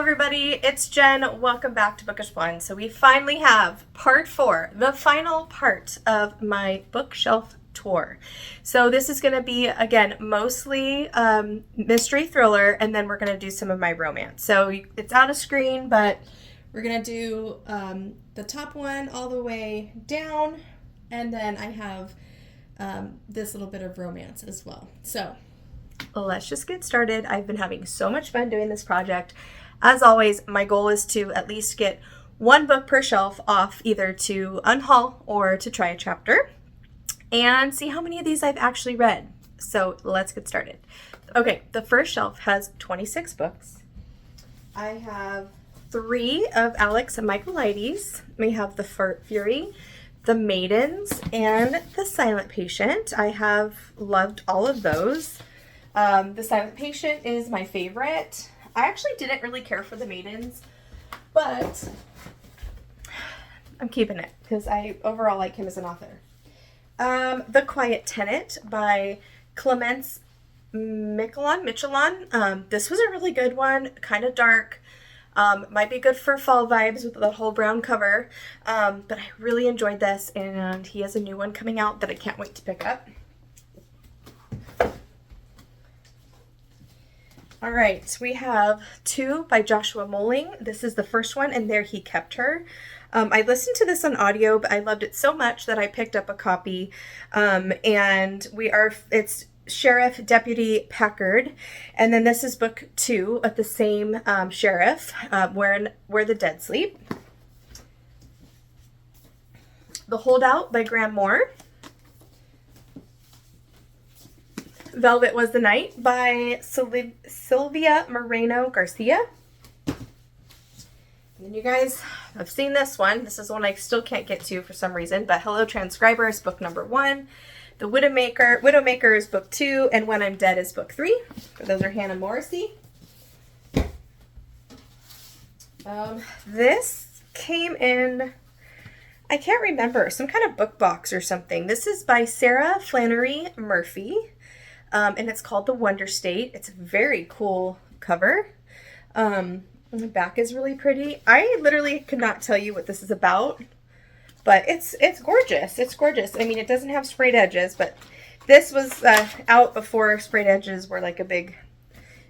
everybody, it's Jen. Welcome back to Bookish Blonde. So we finally have part 4, the final part of my bookshelf tour. So this is going to be, again, mostly mystery thriller, and then we're going to do some of my romance. So it's out of screen, but we're going to do the top one all the way down, and then I have this little bit of romance as well. So let's just get started. I've been having so much fun doing this project. As always, my goal is to at least get one book per shelf off, either to unhaul or to try a chapter, and see how many of these I've actually read. So let's get started. Okay, the first shelf has 26 books. I have 3 of Alex Michaelides. We have The Fury, The Maidens, and The Silent Patient. I have loved all of those. The Silent Patient is my favorite. I actually didn't really care for The Maidens, but I'm keeping it because I overall like him as an author. The Quiet Tenant by Clemence Michelon. This was a really good one, kind of dark. Might be good for fall vibes with the whole brown cover, but I really enjoyed this, and he has a new one coming out that I can't wait to pick up. All right, we have 2 by Joshua Moling. This is the first one, and There He Kept Her. I listened to this on audio, but I loved it so much that I picked up a copy. And it's Sheriff Deputy Packard, and then this is book 2 of the same sheriff, Where the Dead Sleep. The Holdout by Graham Moore. Velvet Was the Night by Sylvia Moreno Garcia. And then you guys have seen this one. This is one I still can't get to for some reason, but Hello Transcriber is book number 1. The Widowmaker is book 2, and When I'm Dead is book 3. Those are Hannah Morrissey. This came in, I can't remember, some kind of book box or something. This is by Sarah Flannery Murphy. And it's called The Wonder State. It's a very cool cover. And the back is really pretty. I literally could not tell you what this is about, but it's gorgeous. It's gorgeous. I mean, it doesn't have sprayed edges, but this was out before sprayed edges were like a big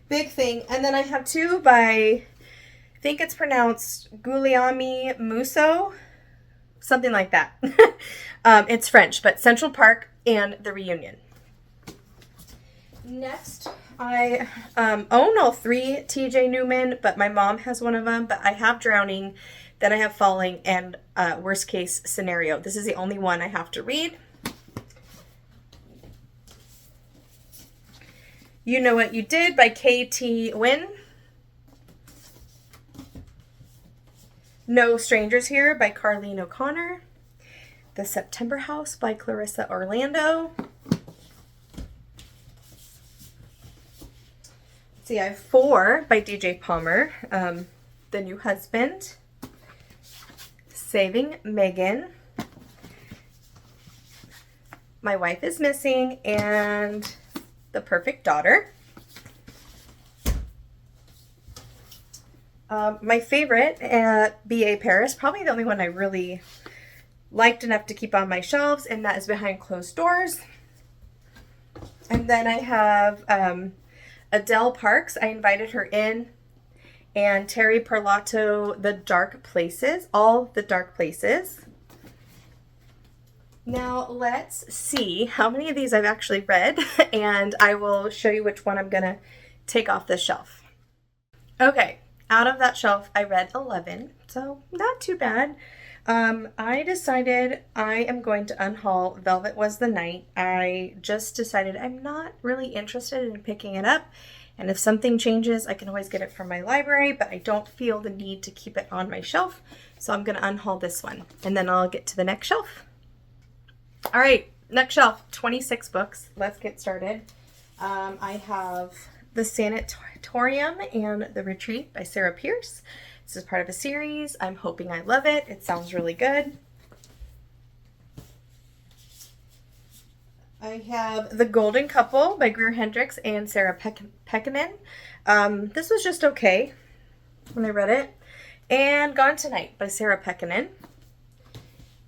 thing. And then I have 2 by, I think it's pronounced Guglielmi Musso, something like that. It's French, but Central Park and The Reunion. Next, I own all 3 TJ Newman, but my mom has one of them. But I have Drowning, then I have Falling, and Worst Case Scenario. This is the only one I have to read. You Know What You Did by K.T. Wynn. No Strangers Here by Carleen O'Connor. The September House by Clarissa Orlando. See, I have 4 by DJ Palmer. The New Husband, Saving Megan, My Wife is Missing, and The Perfect Daughter. My favorite, B.A. Paris, probably the only one I really liked enough to keep on my shelves, and that is Behind Closed Doors. And then I have Adele Parks, I Invited Her In, and Terry Parlato, The Dark Places, All the Dark Places. Now let's see how many of these I've actually read, and I will show you which one I'm going to take off this shelf. Okay, out of that shelf I read 11, so not too bad. I decided I am going to unhaul Velvet Was the Night. I just decided I'm not really interested in picking it up, and if something changes, I can always get it from my library, but I don't feel the need to keep it on my shelf, so I'm going to unhaul this one, and then I'll get to the next shelf. All right, next shelf, 26 books. Let's get started. I have The Sanatorium and The Retreat by Sarah Pierce. This is part of a series. I'm hoping I love it. It sounds really good. I have The Golden Couple by Greer Hendricks and Sarah Pekkanen. This was just okay. when I read it. And Gone Tonight by Sarah Pekkanen.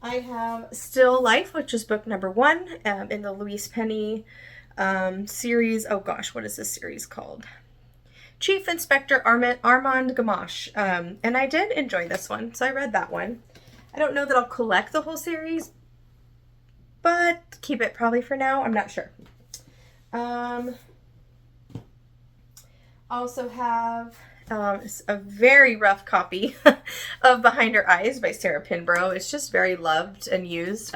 I have Still Life, which is book number 1 in the Louise Penny series. Oh gosh, what is this series called? Chief Inspector Armand Gamache. And I did enjoy this one, so I read that one. I don't know that I'll collect the whole series, but keep it probably for now. I'm not sure. Also have a very rough copy of Behind Her Eyes by Sarah Pinborough. It's just very loved and used.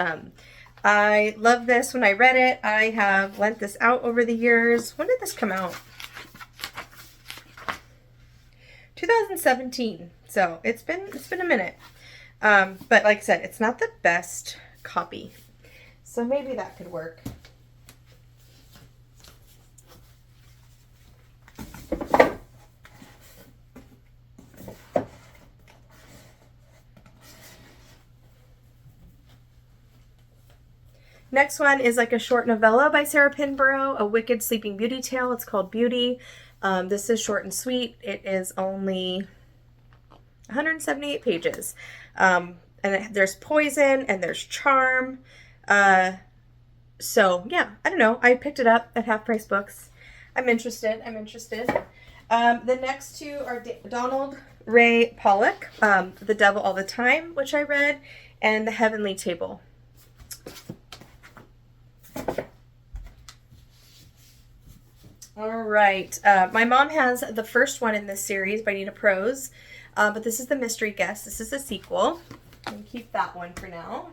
I love this when I read it. I have lent this out over the years. When did this come out? 2017. So it's been a minute. But like I said, it's not the best copy. So maybe that could work. Next one is like a short novella by Sarah Pinborough, a wicked Sleeping Beauty tale. It's called Beauty. This is short and sweet. It is only 178 pages. And there's poison and there's charm. So yeah, I don't know. I picked it up at Half Price Books. I'm interested. The next two are Donald Ray Pollock, The Devil All the Time, which I read, and The Heavenly Table. All right. My mom has the first one in this series by Nina Prose, but this is The Mystery Guest. This is a sequel. I'll keep that one for now.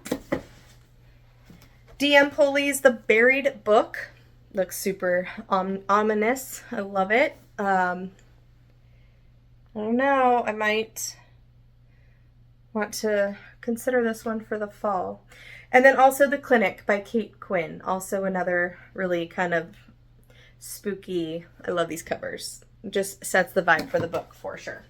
D.M. Poley's The Buried Book. Looks super ominous. I love it. I don't know. I might want to consider this one for the fall. And then also The Clinic by Kate Quinn. Also another really kind of spooky. I love these covers. It just sets the vibe for the book for sure.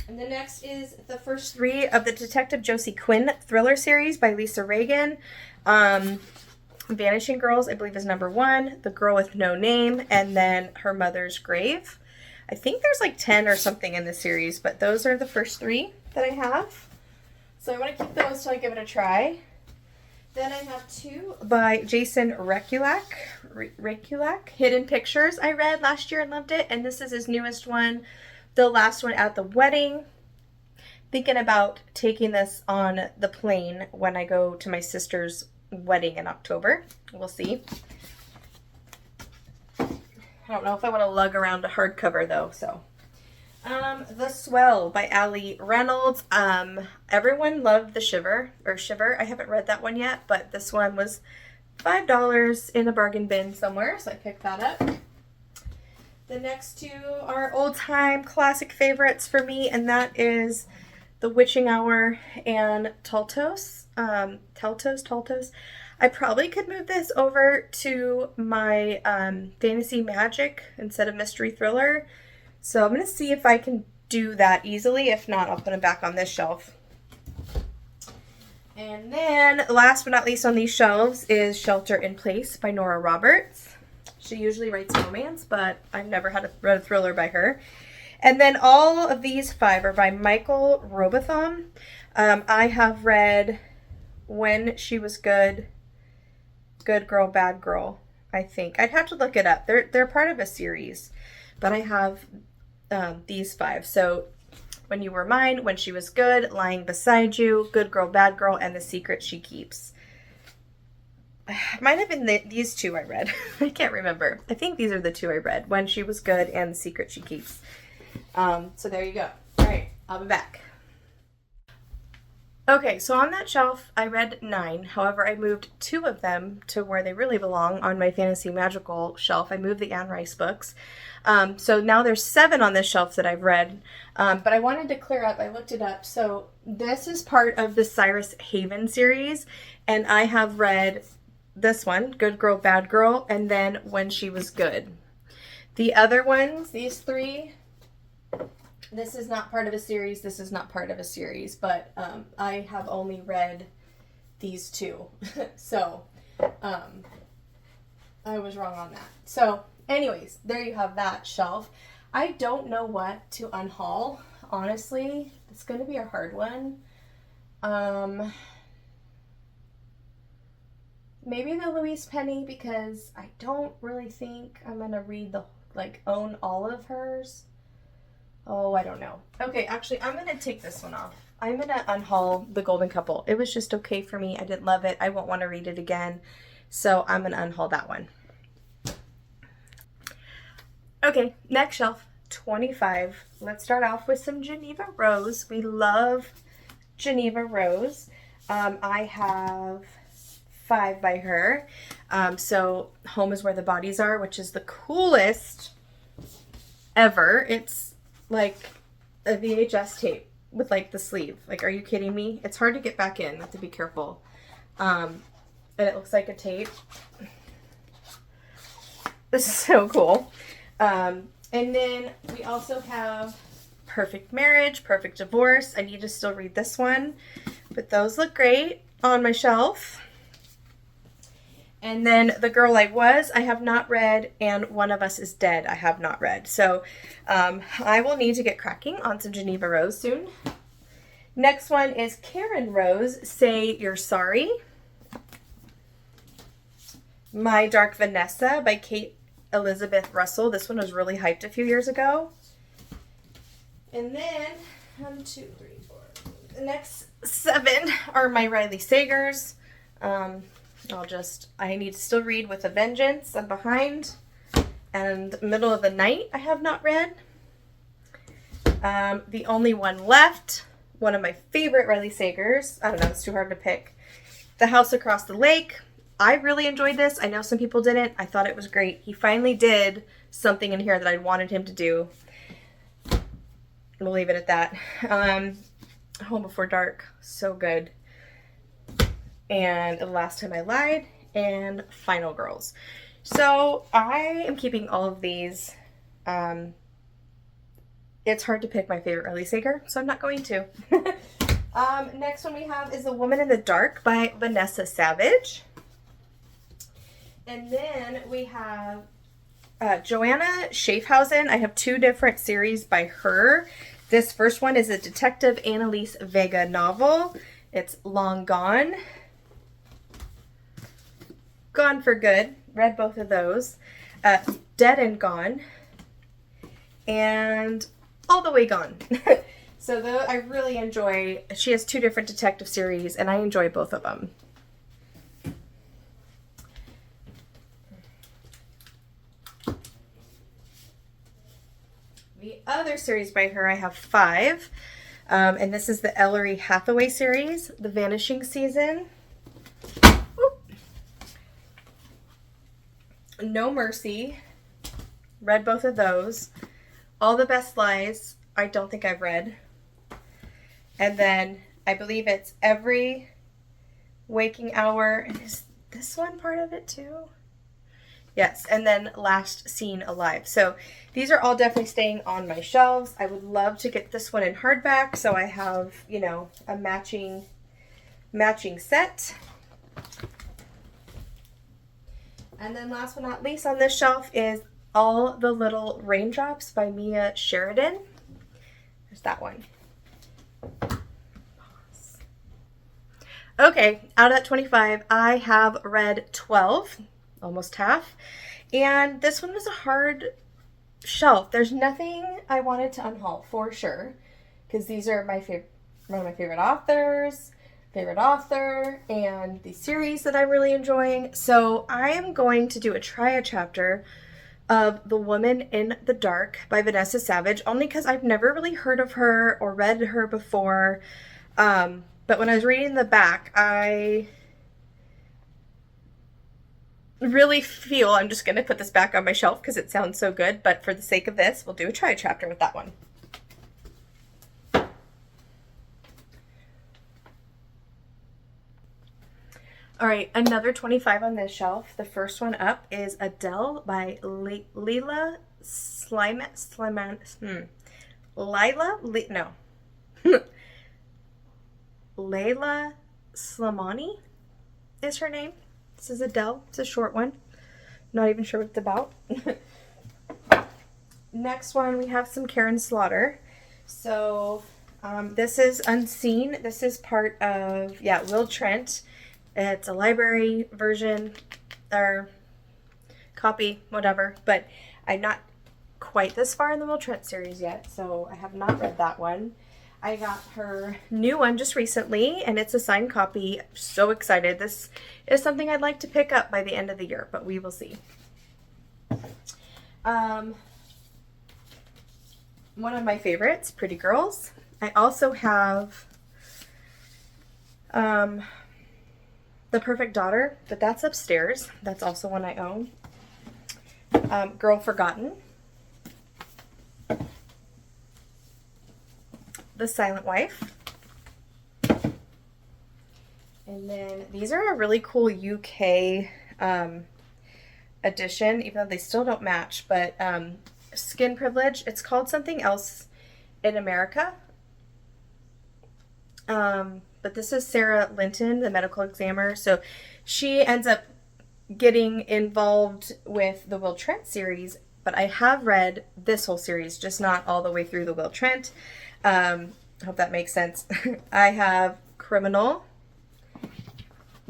And the next is the first 3 of the Detective Josie Quinn thriller series by Lisa Reagan. Vanishing Girls, I believe, is number 1. The Girl with No Name, and then Her Mother's Grave. I think there's like 10 or something in the series, but those are the first 3 that I have. So I want to keep those till I give it a try. Then I have 2 by Jason Rekulak, Hidden Pictures. I read last year and loved it, and this is his newest one, The Last One at the Wedding. Thinking about taking this on the plane when I go to my sister's wedding in October. We'll see. I don't know if I want to lug around a hardcover though, so. The Swell by Allie Reynolds. Everyone loved The Shiver. I haven't read that one yet, but this one was $5 in a bargain bin somewhere, so I picked that up. The next 2 are old-time classic favorites for me, and that is The Witching Hour and Taltos. Taltos. I probably could move this over to my fantasy magic instead of mystery thriller. So I'm going to see if I can do that easily. If not, I'll put them back on this shelf. And then last but not least on these shelves is Shelter in Place by Nora Roberts. She usually writes romance, but I've never read a thriller by her. And then all of these 5 are by Michael Robotham. I have read When She Was Good, Good Girl, Bad Girl, I think. I'd have to look it up. They're part of a series, but I have these 5. So When You Were Mine, When She Was Good, Lying Beside You, Good Girl, Bad Girl, and The Secret She Keeps. Might have been these 2 I read. I can't remember. I think these are the 2 I read. When She Was Good and The Secret She Keeps. So there you go. All right, I'll be back. Okay, so on that shelf, I read 9. However, I moved 2 of them to where they really belong on my Fantasy Magical shelf. I moved the Anne Rice books. So now there's 7 on this shelf that I've read. But I wanted to clear up. I looked it up. So this is part of the Cyrus Haven series. And I have read this one, Good Girl, Bad Girl, and then When She Was Good. The other ones, these 3... This is not part of a series. This is not part of a series, but I have only read these 2. So I was wrong on that. So anyways, there you have that shelf. I don't know what to unhaul, honestly. It's going to be a hard one. Maybe the Louise Penny, because I don't really think I'm going to read own all of hers. Oh, I don't know. Okay, actually, I'm going to take this one off. I'm going to unhaul The Golden Couple. It was just okay for me. I didn't love it. I won't want to read it again. So I'm going to unhaul that one. Okay, next shelf, 25. Let's start off with some Geneva Rose. We love Geneva Rose. I have 5 by her. So Home is Where the Bodies Are, which is the coolest ever. It's like a VHS tape with like the sleeve. Like, are you kidding me? It's hard to get back in. I have to be careful. And it looks like a tape. This is so cool. And then we also have Perfect Marriage, Perfect Divorce. I need to still read this one, but those look great on my shelf. And then The Girl I Was, I have not read, and One of Us is Dead, I have not read. So I will need to get cracking on some Geneva Rose soon. Next one is Karen Rose, Say You're Sorry. My Dark Vanessa by Kate Elizabeth Russell. This one was really hyped a few years ago. And then 1, 2, 3, 4. The next 7 are my Riley Sagers. I need to still read With a Vengeance. I'm behind. And Middle of the Night I have not read. The Only One Left. One of my favorite Riley Sagers. I don't know, it's too hard to pick. The House Across the Lake. I really enjoyed this. I know some people didn't. I thought it was great. He finally did something in here that I wanted him to do. We'll leave it at that. Home Before Dark. So good. And The Last Time I Lied. And Final Girls. So I am keeping all of these. It's hard to pick my favorite Riley Sager, so I'm not going to. Next one we have is The Woman in the Dark by Vanessa Savage. And then we have Joanna Schaafhausen. I have 2 different series by her. This first one is a Detective Annalise Vega novel. It's Long Gone. Gone for Good. Read both of those. Dead and Gone. And All the Way Gone. So I really enjoy, she has 2 different detective series, and I enjoy both of them. The other series by her, I have 5. And this is the Ellery Hathaway series, The Vanishing Season. Oop. No Mercy. Read both of those. All the Best Lies, I don't think I've read. And then I believe it's Every Waking Hour. And is this one part of it too? Yes, and then Last Seen Alive. So these are all definitely staying on my shelves. I would love to get this one in hardback, so I have, you know, a matching set. And then last but not least on this shelf is All the Little Raindrops by Mia Sheridan. There's that one. Okay, out of that 25, I have read 12. Almost half. And this one was a hard shelf. There's nothing I wanted to unhaul for sure, because these are one of my favorite authors, and the series that I'm really enjoying. So I am going to try a chapter of The Woman in the Dark by Vanessa Savage, only because I've never really heard of her or read her before. But when I was reading the back, I really feel I'm just going to put this back on my shelf because it sounds so good, but for the sake of this, we'll do a try chapter with that one. All right, another 25 on this shelf. The first one up is Adele by Lila Layla Slimani is her name. This is Adele. It's a short one. Not even sure what it's about. next one, we have some Karen Slaughter. So this is Unseen. This is part of, Will Trent. It's a library version or copy, whatever. But I'm not quite this far in the Will Trent series yet, so I have not read that one. I got her new one just recently, and it's a signed copy. I'm so excited. This is something I'd like to pick up by the end of the year, but we will see. One of my favorites, Pretty Girls. I also have The Perfect Daughter, but that's upstairs. That's also one I own. Girl Forgotten. The Silent Wife. And then these are a really cool UK edition, even though they still don't match, but Skin Privilege. It's called something else in America. But this is Sarah Linton, the medical examiner. So she ends up getting involved with the Will Trent series, but I have read this whole series, just not all the way through the Will Trent. Hope that makes sense. I have Criminal,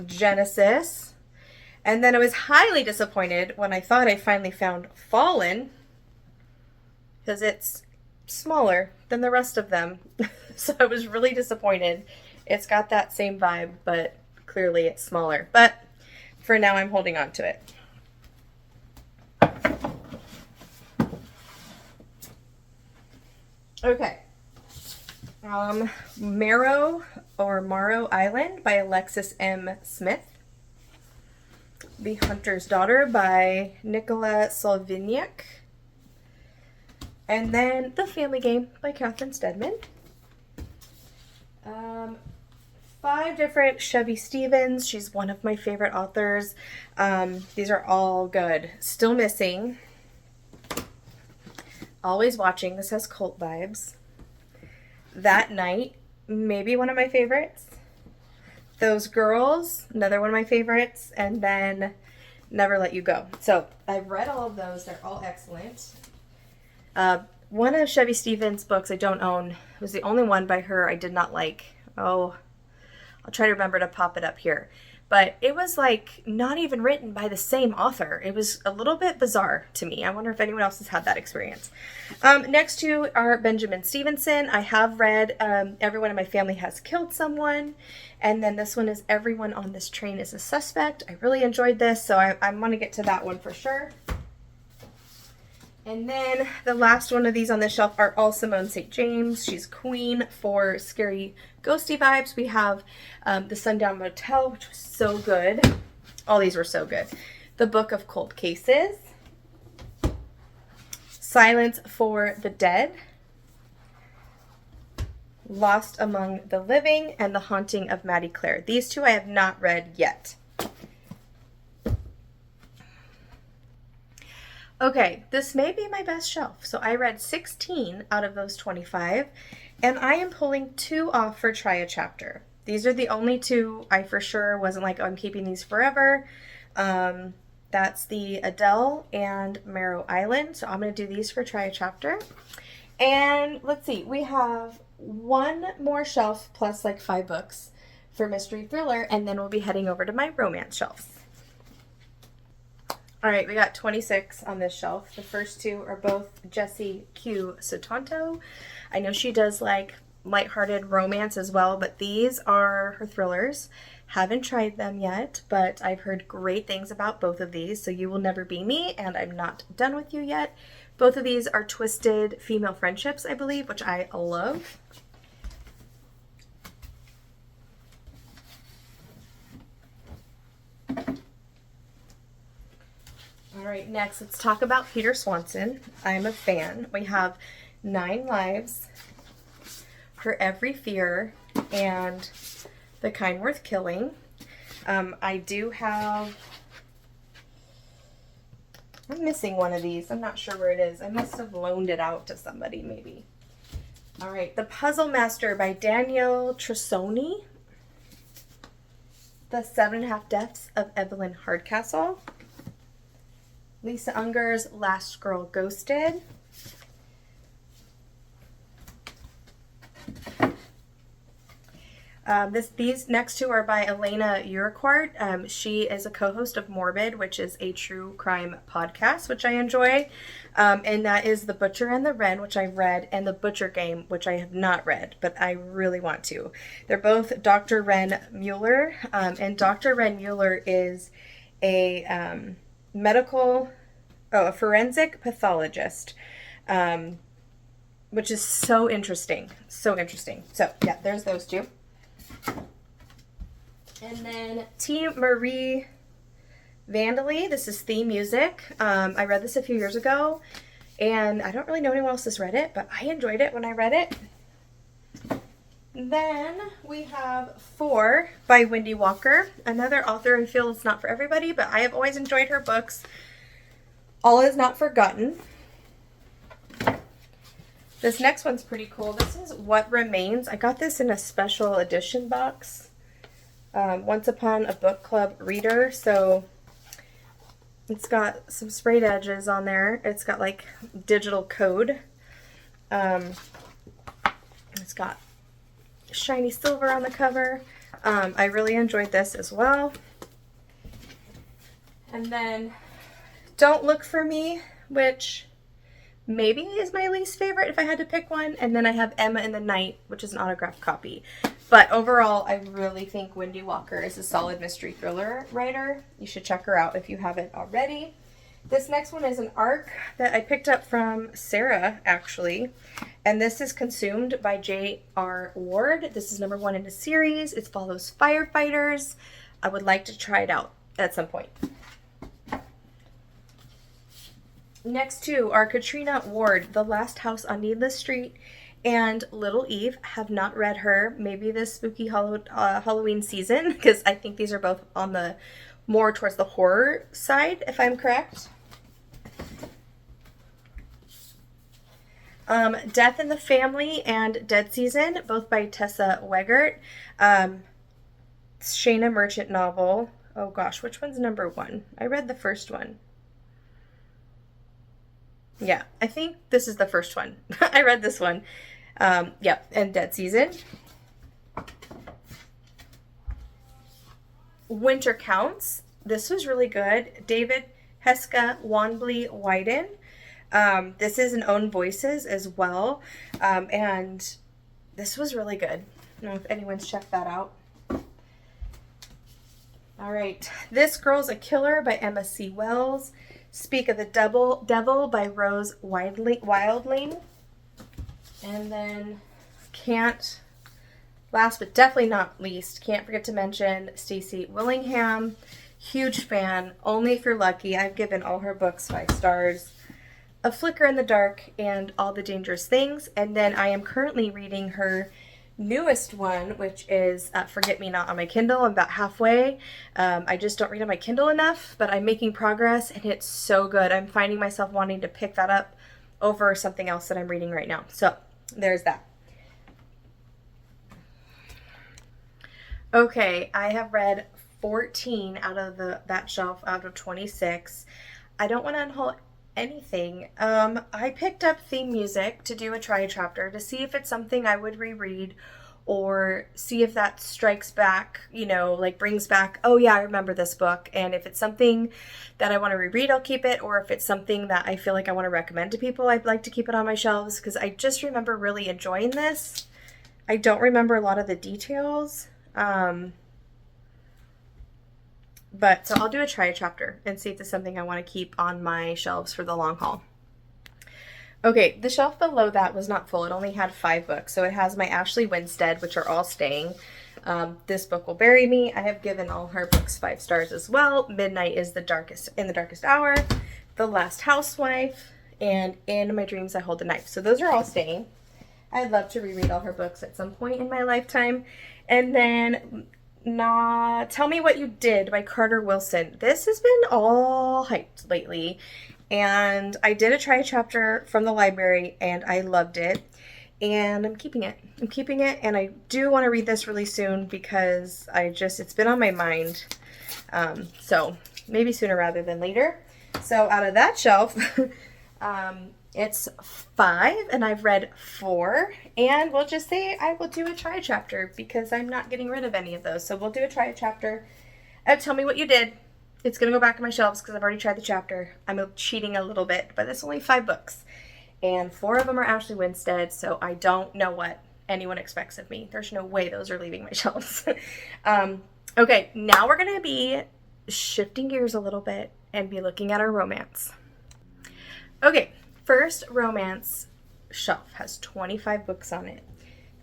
Genesis, and then I was highly disappointed when I thought I finally found Fallen, because it's smaller than the rest of them. So I was really disappointed. It's got that same vibe, but clearly it's smaller. But for now, I'm holding on to it. Okay. Marrow Island by Alexis M. Smith. The Hunter's Daughter by Nicola Solvignac. And then The Family Game by Catherine Steadman. 5 different Chevy Stevens. She's one of my favorite authors. These are all good. Still Missing. Always Watching. This has cult vibes. That Night, maybe one of my favorites. Those Girls, another one of my favorites. And then Never Let You Go. So I've read all of those. They're all excellent. One of Chevy Stevens' books I don't own was the only one by her I did not like. Oh, I'll try to remember to pop it up here. But it was like not even written by the same author. It was a little bit bizarre to me. I wonder if anyone else has had that experience. Next two are Benjamin Stevenson. I have read Everyone in My Family Has Killed Someone. And then this one is Everyone on This Train is a Suspect. I really enjoyed this, so I want to get to that one for sure. And then the last one of these on this shelf are all Simone St. James. She's queen for scary, ghosty vibes. We have The Sundown Motel, which was so good. All these were so good. The Book of Cold Cases. Silence for the Dead. Lost Among the Living, and The Haunting of Maddie Clare. These two I have not read yet. Okay, this may be my best shelf. So I read 16 out of those 25, and I am pulling 2 off for try a chapter. These are the only 2 I for sure wasn't like, oh, I'm keeping these forever. That's the Adele and Marrow Island. So I'm going to do these for try a chapter. And let's see, we have one more shelf plus like 5 books for mystery thriller, and then we'll be heading over to my romance shelves. All right, we got 26 on this shelf. The first 2 are both Jessie Q. Sutanto. I know she does like lighthearted romance as well, but these are her thrillers. Haven't tried them yet, but I've heard great things about both of these. So You Will Never Be Me and I'm Not Done With You Yet. Both of these are twisted female friendships, I believe, which I love. All right, next, let's talk about Peter Swanson. I'm a fan. We have 9 Lives, For Every Fear, and The Kind Worth Killing. I do have, I'm missing one of these. I'm not sure where it is. I must have loaned it out to somebody, maybe. All right, The Puzzle Master by Danielle Trussoni. The 7.5 Deaths of Evelyn Hardcastle. Lisa Unger's Last Girl Ghosted. These next two are by Elena Urquhart. She is a co-host of Morbid, which is a true crime podcast, which I enjoy. And that is The Butcher and the Wren, which I've read, and The Butcher Game, which I have not read, but I really want to. They're both Dr. Wren Mueller, and Dr. Wren Mueller is a a forensic pathologist, which is so interesting. So interesting. So, yeah, there's those two. And then T. Marie Vandely. This is theme music. I read this a few years ago, and I don't really know anyone else has read it, but I enjoyed it when I read it. Then we have 4 by Wendy Walker, another author I feel it's not for everybody, but I have always enjoyed her books. All Is Not Forgotten. This next one's pretty cool. This is What Remains. I got this in a special edition box. Once Upon a Book Club Reader. So it's got some sprayed edges on there. It's got like digital code. It's got shiny silver on the cover. I really enjoyed this as well. And then Don't Look for Me, which maybe is my least favorite if I had to pick one. And then I have Emma in the Night, which is an autographed copy. But overall, I really think Wendy Walker is a solid mystery thriller writer. You should check her out if you haven't already. This next one is an ARC that I picked up from Sarah, actually. And this is Consumed by J.R. Ward. This is number 1 in the series. It follows firefighters. I would like to try it out at some point. Next two are Katrina Ward, The Last House on Needless Street, and Little Eve. Have not read her. Maybe this spooky Halloween season, because I think these are both on the more towards the horror side, if I'm correct. Death in the Family and Dead Season, both by Tessa Weggert. Shayna Merchant novel. Oh gosh, which one's number 1? I read the first one. Yeah, I think this is the first one. I read this one. Yeah, and Dead Season. Winter Counts. This was really good. David Heska Wanbley Wyden. This is an Own Voices as well. And this was really good. I don't know if anyone's checked that out. All right. This Girl's a Killer by Emma C. Wells. Speak of the Devil by Rose Wildling. And then last but definitely not least, can't forget to mention Stacey Willingham. Huge fan. Only if you're lucky. I've given all her books 5 stars. A Flicker in the Dark and All the Dangerous Things. And then I am currently reading her newest one, which is Forget Me Not on my Kindle. I'm about halfway. I just don't read on my Kindle enough, but I'm making progress, and it's so good. I'm finding myself wanting to pick that up over something else that I'm reading right now. So there's that. Okay, I have read 14 out of that shelf out of 26. I don't want to unhaul anything. I picked up theme music to do a try chapter to see if it's something I would reread or see if that strikes back, like brings back, oh yeah, I remember this book. And if it's something that I want to reread, I'll keep it. Or if it's something that I feel like I want to recommend to people, I'd like to keep it on my shelves because I just remember really enjoying this. I don't remember a lot of the details. But so I'll do a try chapter and see if it's something I want to keep on my shelves for the long haul. Okay, the shelf below that was not full. It only had 5 books. So it has my Ashley Winstead, which are all staying. This Book Will Bury Me. I have given all her books 5 stars as well. Midnight is in the Darkest Hour. The Last Housewife. And In My Dreams I Hold a Knife. So those are all staying. I'd love to reread all her books at some point in my lifetime. And then Tell Me What You Did by Carter Wilson. This has been all hyped lately. And I did a try chapter from the library and I loved it. And I'm keeping it. And I do want to read this really soon because it's been on my mind. So maybe sooner rather than later. So out of that shelf It's 5 and I've read 4, and we'll just say I will do a try chapter because I'm not getting rid of any of those. So we'll do a try chapter. Tell me what you did. It's going to go back on my shelves because I've already tried the chapter. I'm cheating a little bit, but it's only 5 books. And 4 of them are Ashley Winstead, so I don't know what anyone expects of me. There's no way those are leaving my shelves. Okay, now we're going to be shifting gears a little bit and be looking at our romance. Okay, first romance shelf has 25 books on it.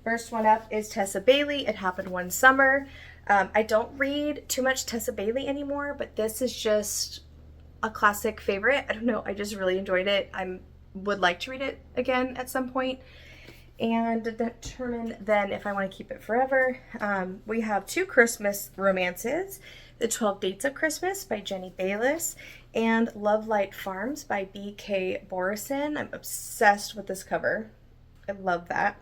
First one up is Tessa Bailey. It happened one summer. I don't read too much Tessa Bailey anymore, but this is just a classic favorite. I don't know, I just really enjoyed it. I would like to read it again at some point and determine then if I want to keep it forever. We have 2 Christmas romances, The 12 Dates of Christmas by Jenny Bayliss and Love Light Farms by B.K. Borison. I'm obsessed with this cover. I love that.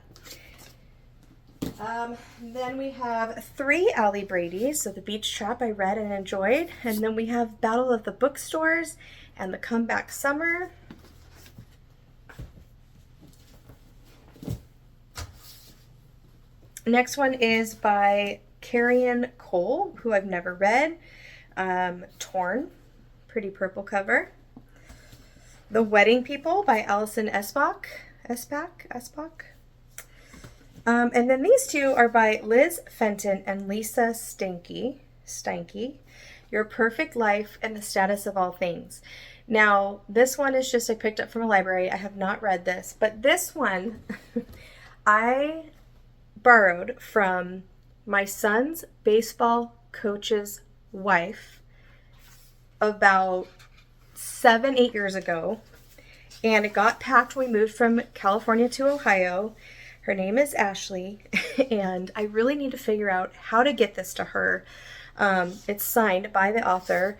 Then we have 3 Allie Brady's. So The Beach Trap I read and enjoyed. And then we have Battle of the Bookstores and The Comeback Summer. Next one is by Carrion Cole, who I've never read. Torn, pretty purple cover. The Wedding People by Allison Espach. And then these 2 are by Liz Fenton and Lisa Steinke. Your Perfect Life and the Status of All Things. Now, this one is just I picked up from a library. I have not read this, but this one I borrowed from my son's baseball coach's wife about 7-8 years ago, and it got packed when we moved from California to Ohio. Her name is Ashley, and I really need to figure out how to get this to her. It's signed by the author.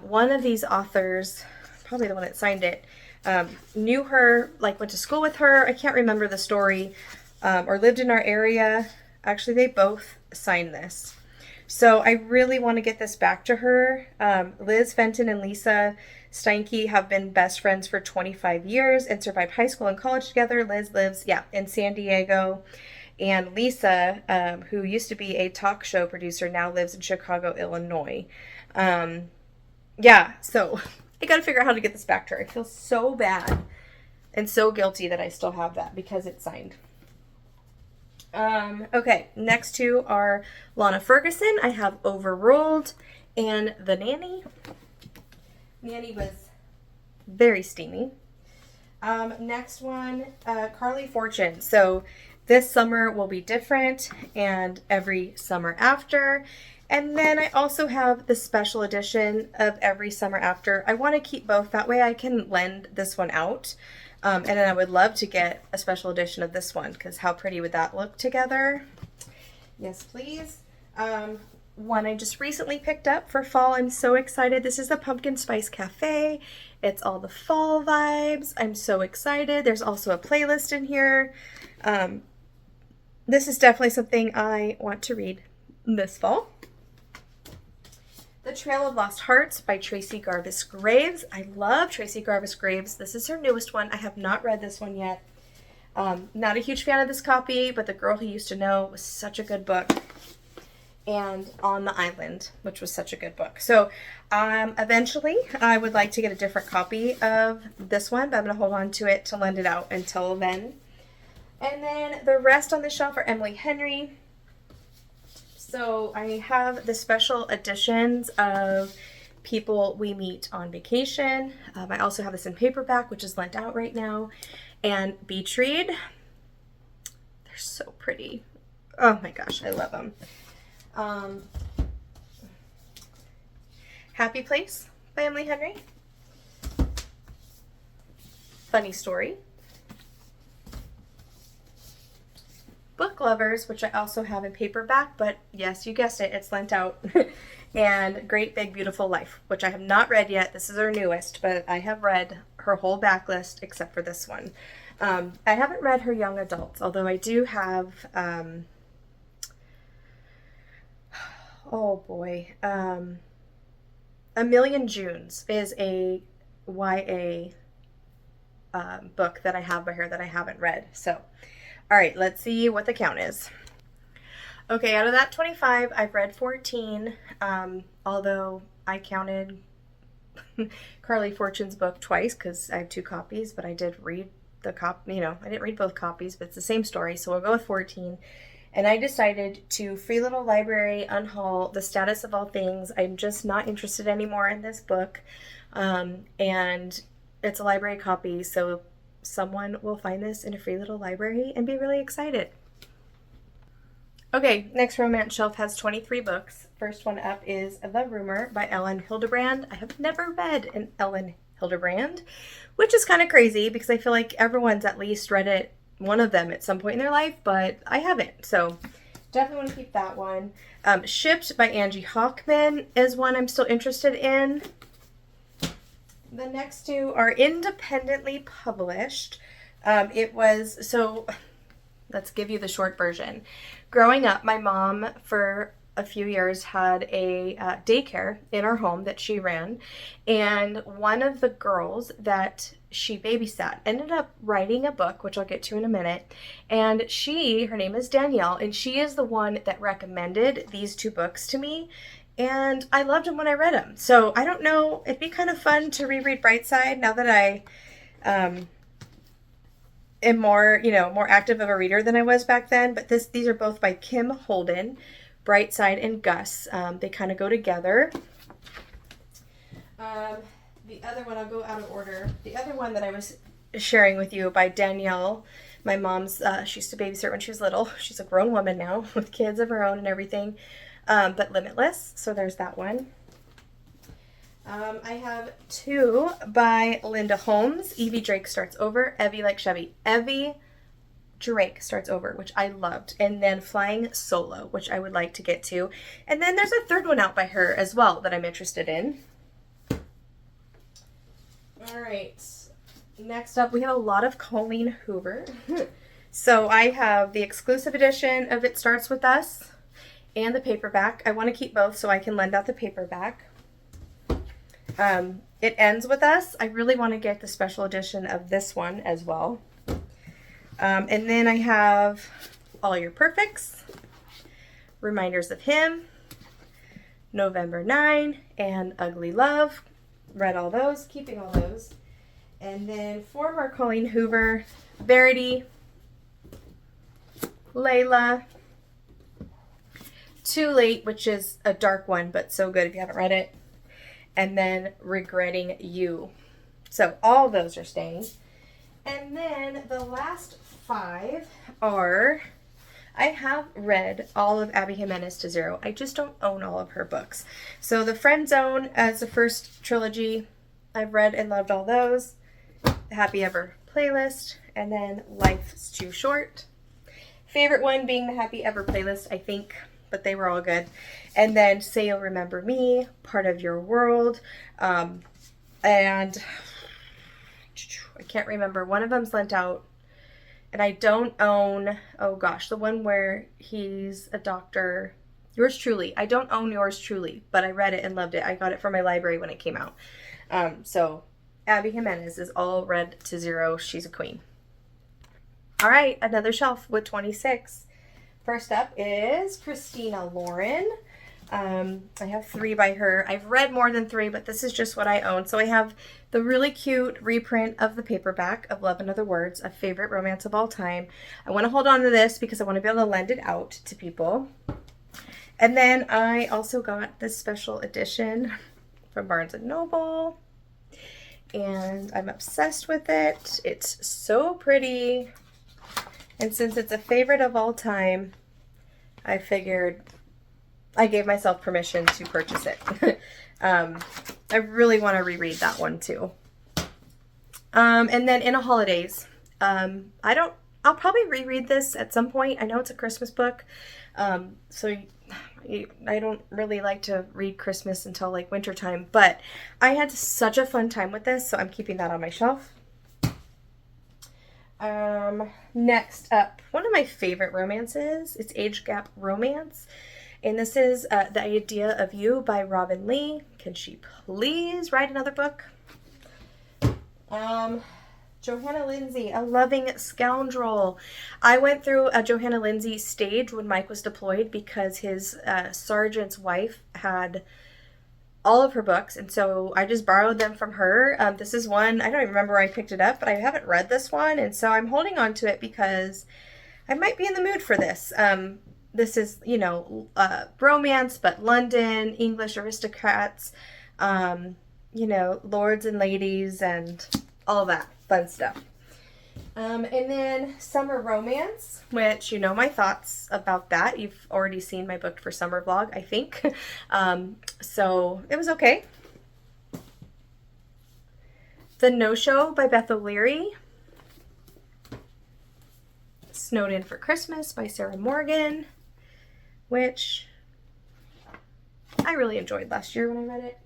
One of these authors, probably the one that signed it, knew her, like went to school with her. I can't remember the story. Or lived in our area. Actually, they both signed this. So I really want to get this back to her. Liz Fenton and Lisa Steinke have been best friends for 25 years and survived high school and college together. Liz lives, in San Diego. And Lisa, who used to be a talk show producer, now lives in Chicago, Illinois. So I got to figure out how to get this back to her. I feel so bad and so guilty that I still have that because it's signed. Okay, next 2 are Lana Ferguson. I have Overruled and The Nanny. Nanny was very steamy. Next one, Carly Fortune. So this summer will be different and every summer after. And then I also have the special edition of Every Summer After. I want to keep both. That way I can lend this one out. And then I would love to get a special edition of this one because how pretty would that look together? Yes, please. One I just recently picked up for fall. I'm so excited. This is the Pumpkin Spice Cafe. It's all the fall vibes. I'm so excited. There's also a playlist in here. This is definitely something I want to read this fall. The Trail of Lost Hearts by Tracy Garvis Graves. I love Tracy Garvis Graves. This is her newest one. I have not read this one yet. Not a huge fan of this copy, but The Girl Who Used to Know was such a good book. And On the Island, which was such a good book. So eventually I would like to get a different copy of this one, but I'm going to hold on to it to lend it out until then. And then the rest on the shelf are Emily Henry. So I have the special editions of People We Meet on Vacation. I also have this in paperback, which is lent out right now. And Beach Read. They're so pretty. Oh my gosh, I love them. Happy Place by Emily Henry. Funny Story. Book Lovers, which I also have in paperback, but yes, you guessed it, it's lent out. And Great Big Beautiful Life, which I have not read yet. This is her newest, but I have read her whole backlist except for this one. I haven't read her young adults, although I do have, A Million Junes is a YA book that I have by her that I haven't read. So, all right, let's see what the count is. Okay, out of that 25, I've read 14, although I counted Carly Fortune's book twice because I have 2 copies, but I did read the I didn't read both copies, but it's the same story, so we'll go with 14. And I decided to Free Little Library unhaul The Status of All Things. I'm just not interested anymore in this book, and it's a library copy, so someone will find this in a Free Little Library and be really excited. Okay, next romance shelf has 23 books. First one up is The Rumor by Ellen Hildebrand. I have never read an Ellen Hildebrand, which is kind of crazy because I feel like everyone's at least read it, one of them at some point in their life, but I haven't. So definitely want to keep that one. Shipped by Angie Hockman is one I'm still interested in. The next 2 are independently published. Let's give you the short version. Growing up, my mom, for a few years, had a daycare in our home that she ran. And one of the girls that she babysat ended up writing a book, which I'll get to in a minute. And her name is Danielle, and she is the one that recommended these 2 books to me. And I loved them when I read them. So I don't know, it'd be kind of fun to reread Brightside now that I am more active of a reader than I was back then. But these are both by Kim Holden, Brightside and Gus. They kind of go together. The other one, I'll go out of order. The other one that I was sharing with you by Danielle, my mom's, she used to babysit when she was little. She's a grown woman now with kids of her own and everything. But Limitless, so there's that one. I have 2 by Linda Holmes. Evie Drake Starts Over. Evie like Chevy. Evie Drake Starts Over, which I loved. And then Flying Solo, which I would like to get to. And then there's a 3rd one out by her as well that I'm interested in. All right. Next up, we have a lot of Colleen Hoover. So I have the exclusive edition of It Starts With Us and the paperback. I want to keep both so I can lend out the paperback. It Ends With Us. I really want to get the special edition of this one as well. And then I have All Your Perfects, Reminders of Him, November 9, and Ugly Love. Read all those, keeping all those. And then 4 more Colleen Hoover, Verity, Layla, Too Late, which is a dark one, but so good if you haven't read it. And then Regretting You. So all those are staying. And then the last 5 are, I have read all of Abby Jimenez to zero. I just don't own all of her books. So The Friend Zone as the first trilogy, I've read and loved all those. The Happy Ever playlist, and then Life's Too Short. Favorite one being the Happy Ever playlist, I think, but they were all good. And then Say You'll Remember Me, Part of Your World, and I can't remember. One of them's lent out, and I don't own, oh gosh, the one where he's a doctor. Yours Truly. I don't own Yours Truly, but I read it and loved it. I got it from my library when it came out. So Abby Jimenez is all read to zero. She's a queen. All right, another shelf with 26. First up is Christina Lauren. I have 3 by her. I've read more than 3, but this is just what I own. So I have the really cute reprint of the paperback of Love and Other Words, a favorite romance of all time. I want to hold on to this because I want to be able to lend it out to people. And then I also got this special edition from Barnes & Noble. And I'm obsessed with it. It's so pretty. And since it's a favorite of all time, I figured I gave myself permission to purchase it. I really want to reread that one too. And then In a Holidays. I'll probably reread this at some point. I know it's a Christmas book. So I don't really like to read Christmas until like wintertime, but I had such a fun time with this, so I'm keeping that on my shelf. Next up, one of my favorite romances. It's Age Gap Romance. And this is The Idea of You by Robin Lee. Can she please write another book? Johanna Lindsay, A Loving Scoundrel. I went through a Johanna Lindsay stage when Mike was deployed because his sergeant's wife had all of her books, and so I just borrowed them from her. This is one, I don't even remember where I picked it up, but I haven't read this one, and so I'm holding on to it because I might be in the mood for this. This is, romance, but London, English aristocrats, lords and ladies, and all that fun stuff. And then summer romance, which you know my thoughts about that. You've already seen my book for summer vlog, I think. So it was okay. The No-Show by Beth O'Leary. Snowed In for Christmas by Sarah Morgan, which I really enjoyed last year when I read it.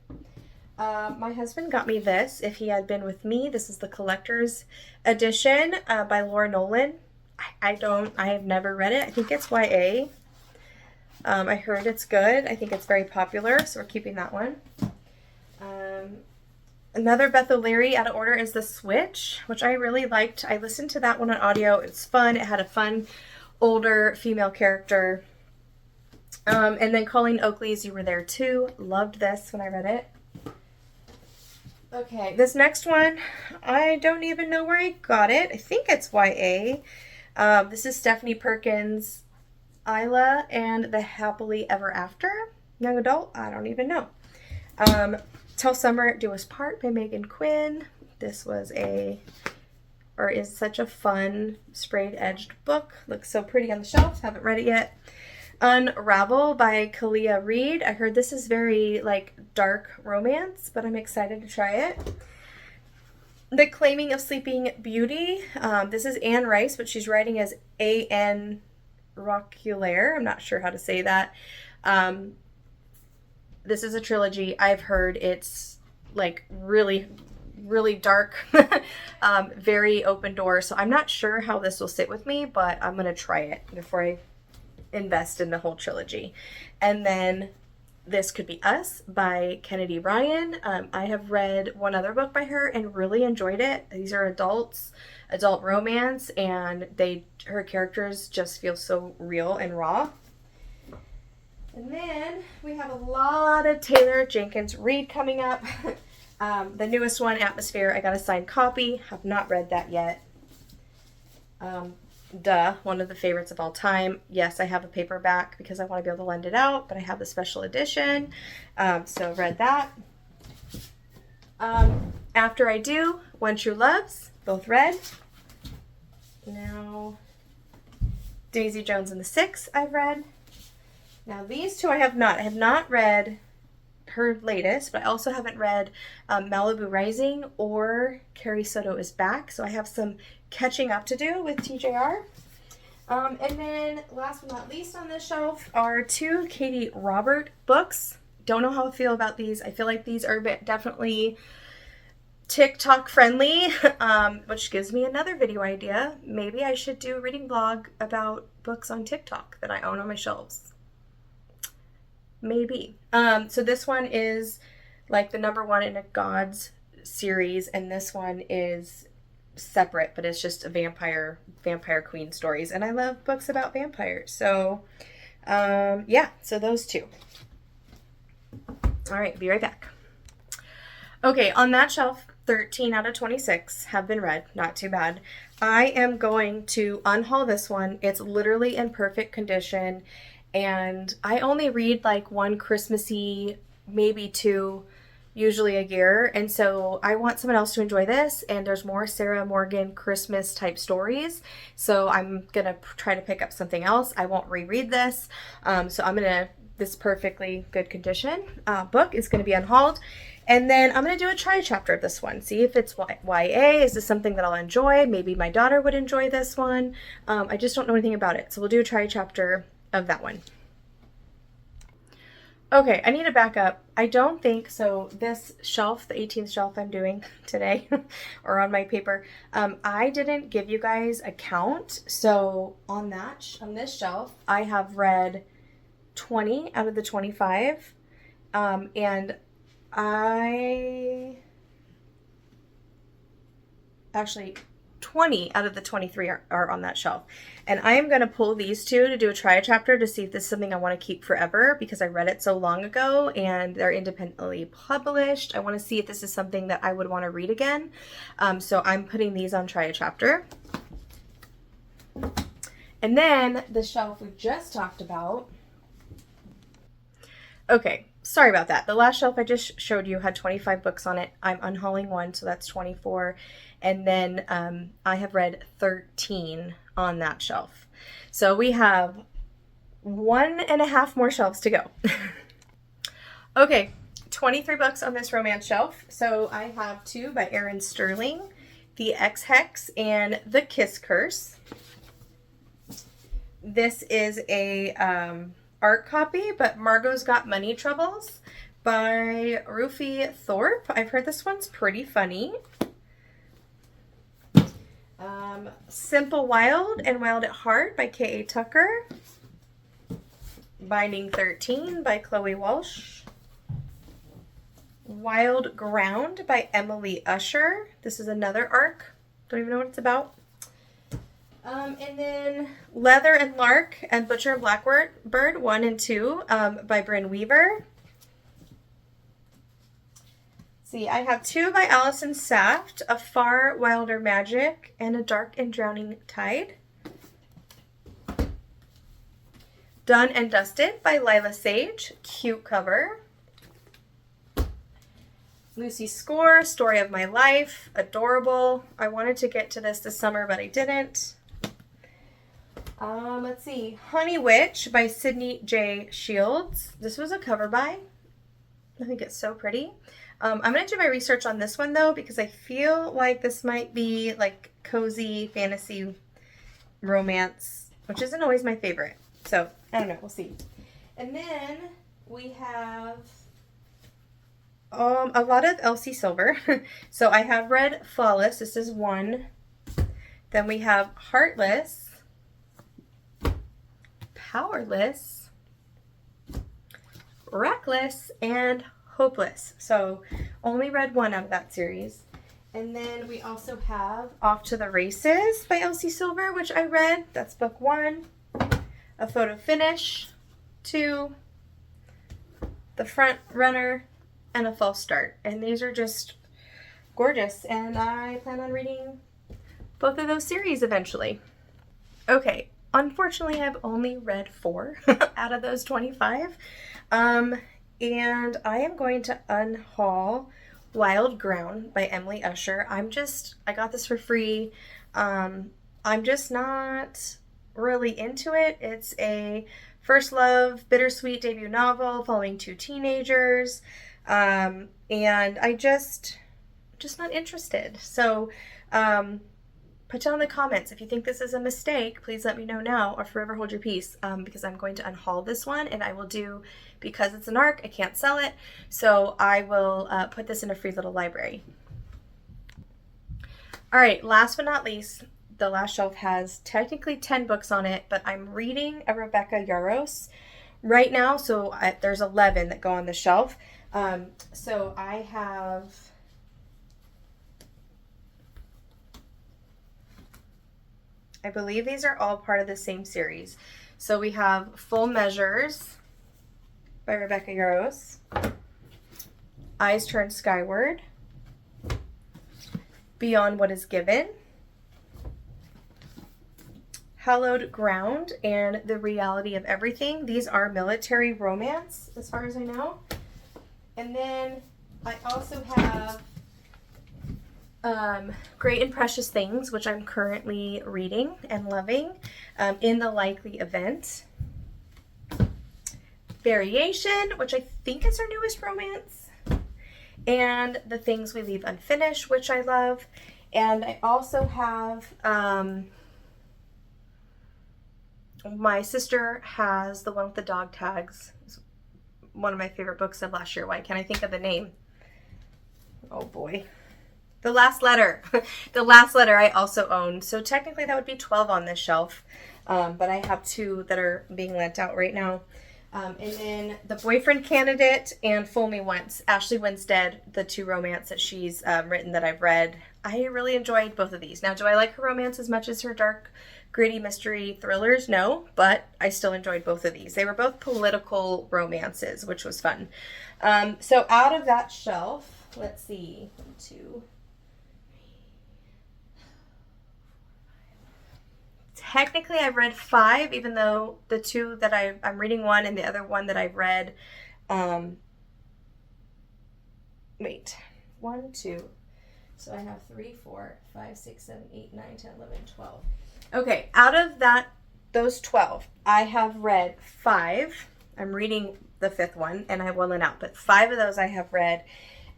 My husband got me this, If He Had Been With Me. This is the collector's edition by Laura Nolan. I have never read it. I think it's YA. I heard it's good. I think it's very popular, so we're keeping that one. Another Beth O'Leary out of order is The Switch, which I really liked. I listened to that one on audio. It's fun. It had a fun older female character. And then Colleen Oakley's You Were There Too. Loved this when I read it. Okay, this next one, I don't even know where I got it. I think it's YA. This is Stephanie Perkins' Isla and the Happily Ever After. Young adult? I don't even know. Till Summer Do Us Part by Megan Quinn. This is such a fun sprayed edged book. Looks so pretty on the shelf. Haven't read it yet. Unravel by Kalia Reed. I heard this is very dark romance, but I'm excited to try it. The Claiming of Sleeping Beauty. This is Anne Rice, but she's writing as A.N. Rockulaire. I'm not sure how to say that. This is a trilogy. I've heard it's really, really dark, very open door. So I'm not sure how this will sit with me, but I'm going to try it before I invest in the whole trilogy. And then This Could Be Us by Kennedy Ryan. I have read one other book by her and really enjoyed it. These are adult romance, and her characters just feel so real and raw. And then we have a lot of Taylor Jenkins Reid coming up. The newest one, Atmosphere, I got a signed copy. Have not read that yet. One of the favorites of all time. Yes, I have a paperback because I want to be able to lend it out, but I have the special edition. So read that. After I Do, When True Loves, both read. Now, Daisy Jones and the Six, I've read. Now these two I have not. I have not read her latest, but I also haven't read Malibu Rising or Carrie Soto Is Back. So I have some catching up to do with TJR. And then last but not least on this shelf are two Katie Robert books. Don't know how I feel about these. I feel like these are definitely TikTok friendly, which gives me another video idea. Maybe I should do a reading vlog about books on TikTok that I own on my shelves. Maybe. So this one is the number one in a Gods series, and this one is separate, but it's just a vampire queen stories, and I love books about vampires. So so those two. All right, be right back. Okay, on that shelf, 13 out of 26 have been read. Not too bad. I am going to unhaul this one. It's literally in perfect condition, and I only read one Christmassy, maybe two, usually a year, and so I want someone else to enjoy this, and there's more Sarah Morgan Christmas type stories, so I'm gonna try to pick up something else. I won't reread this, so this perfectly good condition book is gonna be unhauled, and then I'm gonna do a try chapter of this one, see if it's YA. Is this something that I'll enjoy? Maybe my daughter would enjoy this one. I just don't know anything about it, so we'll do a try chapter of that one. Okay, I need to back up. I don't think, so this shelf, the 18th shelf I'm doing today, or on my paper, I didn't give you guys a count. So on this shelf, I have read 20 out of the 25. And actually 20 out of the 23 are on that shelf. And I am going to pull these two to do a try a chapter to see if this is something I want to keep forever, because I read it so long ago and they're independently published. I want to see if this is something that I would want to read again. So I'm putting these on try a chapter. And then the shelf we just talked about. Okay, sorry about that. The last shelf I just showed you had 25 books on it. I'm unhauling one, so that's 24. And then I have read 13 on that shelf. So we have 1.5 more shelves to go. Okay, 23 books on this romance shelf. So I have 2 by Erin Sterling, The X-Hex and The Kiss Curse. This is a art copy, but Margot's Got Money Troubles by Rufi Thorpe. I've heard this one's pretty funny. Simple Wild and Wild at Heart by K.A. Tucker. Binding 13 by Chloe Walsh. Wild Ground by Emily Usher. This is another arc. Don't even know what it's about. And then Leather and Lark and Butcher and Blackbird 1 and 2 by Bryn Weaver. See, I have 2 by Allison Saft, A Far Wilder Magic and A Dark and Drowning Tide. Done and Dusted by Lila Sage, cute cover. Lucy Score, Story of My Life, adorable. I wanted to get to this summer, but I didn't. Let's see, Honey Witch by Sydney J. Shields. This was a cover buy. I think it's so pretty. I'm going to do my research on this one, though, because I feel like this might be like cozy fantasy romance, which isn't always my favorite. So, I don't know. We'll see. And then we have a lot of Elsie Silver. So, I have read Flawless. This is 1. Then we have Heartless, Powerless, Reckless, and Hopeless. So only read 1 out of that series. And then we also have Off to the Races by Elsie Silver, which I read. That's book 1. A Photo Finish, 2. The Front Runner, and A False Start. And these are just gorgeous. And I plan on reading both of those series eventually. Okay. Unfortunately, I've only read 4 out of those 25. And I am going to unhaul Wild Ground by Emily Usher. I got this for free. I'm just not really into it. It's a first love, bittersweet debut novel following 2 teenagers. And I just not interested. So, put down in the comments if you think this is a mistake. Please let me know now, or forever hold your peace, because I'm going to unhaul this one, and I will do, because it's an ARC, I can't sell it, so I will put this in a free little library. All right, last but not least, the last shelf has technically 10 books on it, but I'm reading a Rebecca Yarros right now, so there's 11 that go on the shelf. So I have... I believe these are all part of the same series. So we have Full Measures by Rebecca Yarros, Eyes Turn Skyward, Beyond What Is Given, Hallowed Ground, and The Reality of Everything. These are military romance, as far as I know. And then I also have Great and Precious Things, which I'm currently reading and loving, In the Likely Event. Variation, which I think is her newest romance. And The Things We Leave Unfinished, which I love. And I also have, my sister has the one with the dog tags. It's one of my favorite books of last year. Why can't I think of the name? Oh boy. The Last Letter. The Last Letter I also own. So technically that would be 12 on this shelf. But I have 2 that are being lent out right now. And then The Boyfriend Candidate and Fool Me Once. Ashley Winstead, the two romance that she's written that I've read. I really enjoyed both of these. Now, do I like her romance as much as her dark, gritty mystery thrillers? No, but I still enjoyed both of these. They were both political romances, which was fun. So out of that shelf, let's see, 1, 2, technically I've read 5, even though the 2 that I'm reading 1 and the other one that I've read, 1, 2, so I have 3, 4, 5, 6, 7, 8, 9, 10, 11, 12. Okay, out of those 12, I have read 5. I'm reading the 5th one and I will let out, but 5 of those I have read.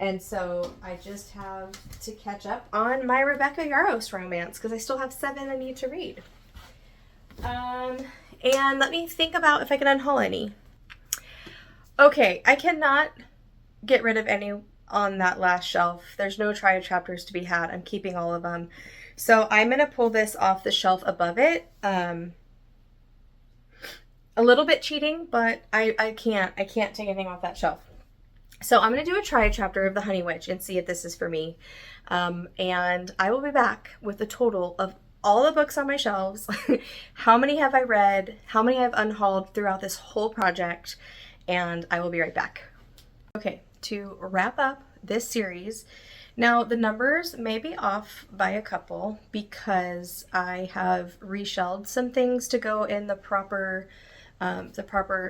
And so I just have to catch up on my Rebecca Yarros romance because I still have 7 I need to read. And let me think about if I can unhaul any. Okay, I cannot get rid of any on that last shelf. There's no try chapters to be had. I'm keeping all of them. So I'm going to pull this off the shelf above it. A little bit cheating, but I can't take anything off that shelf. So I'm going to do a try chapter of The Honey Witch and see if this is for me. And I will be back with a total of all the books on my shelves, how many have I read, how many I've unhauled throughout this whole project, and I will be right back. Okay, to wrap up this series, now the numbers may be off by a couple because I have reshelved some things to go in the proper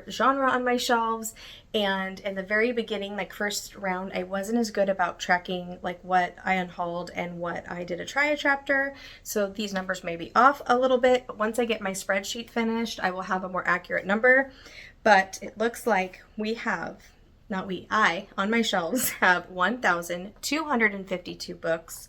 genre on my shelves, and in the very beginning, like first round, I wasn't as good about tracking like what I unhauled and what I did a try chapter, so these numbers may be off a little bit. Once I get my spreadsheet finished, I will have a more accurate number, but it looks like I on my shelves have 1,252 books,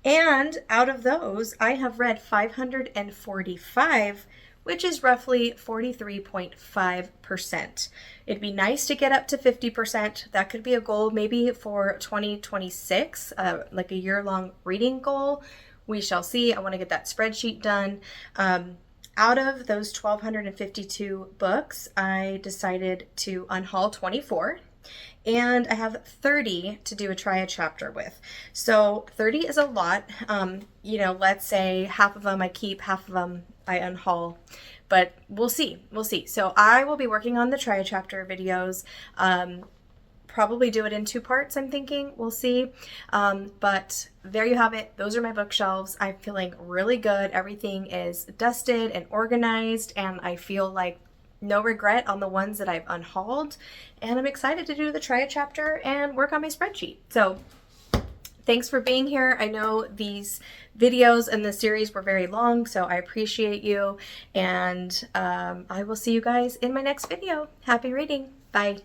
and out of those I have read 545, which is roughly 43.5%. It'd be nice to get up to 50%. That could be a goal maybe for 2026, like a year-long reading goal. We shall see. I want to get that spreadsheet done. Out of those 1,252 books, I decided to unhaul 24. And I have 30 to do a try a chapter with. So 30 is a lot. Let's say half of them I keep, half of them I unhaul, but we'll see. So I will be working on the try a chapter videos, probably do it in 2 parts, I'm thinking. We'll see. But there you have it. Those are my bookshelves. I'm feeling really good. Everything is dusted and organized, and I feel like no regret on the ones that I've unhauled, and I'm excited to do the try a chapter and work on my spreadsheet. So thanks for being here. I know these videos and the series were very long, so I appreciate you, and I will see you guys in my next video. Happy reading. Bye.